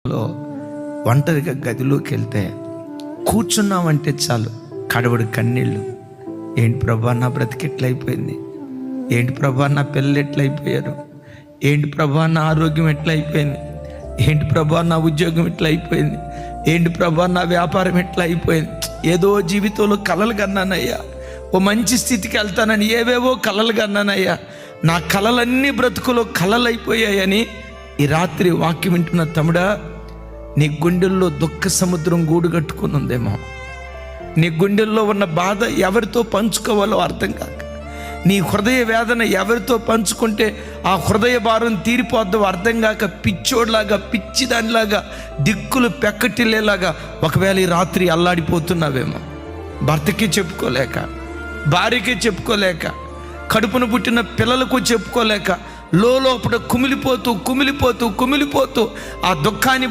లో ఒంటరిగా గదిలోకి వెళ్తే కూర్చున్నామంటే చాలు కడవడు కన్నీళ్ళు. ఏంటి ప్రభా నా బ్రతికి ఎట్లయిపోయింది, ఏంటి ప్రభా నా పిల్లలు ఎట్లయిపోయారు, ఏంటి ప్రభా నా ఆరోగ్యం ఎట్లయిపోయింది, ఏంటి ప్రభా నా ఉద్యోగం ఎట్లయిపోయింది, ఏంటి ప్రభా నా వ్యాపారం ఎట్లా అయిపోయింది. ఏదో జీవితంలో కలలు కన్నానయ్యా, ఓ మంచి స్థితికి వెళ్తానని ఏవేవో కలలు కన్నానయ్యా, నా కలలన్నీ బ్రతుకులో కలలైపోయాయని ఈ రాత్రి వాక్యం వింటున్న తమ్ముడా, నీ గుండెల్లో దుఃఖ సముద్రం గూడు కట్టుకుని ఉందేమో. నీ గుండెల్లో ఉన్న బాధ ఎవరితో పంచుకోవాలో అర్థం కాక, నీ హృదయ వేదన ఎవరితో పంచుకుంటే ఆ హృదయ భారం తీరిపోద్దో అర్థం కాక, పిచ్చోడ్లాగా పిచ్చిదానిలాగా దిక్కులు పెక్కటిల్లేలాగా ఒకవేళ ఈ రాత్రి అల్లాడిపోతున్నావేమో. భర్తకి చెప్పుకోలేక, భార్యకి చెప్పుకోలేక, కడుపును పుట్టిన పిల్లలకు చెప్పుకోలేక లోపల కుమిలిపోతూ ఆ దుఃఖాన్ని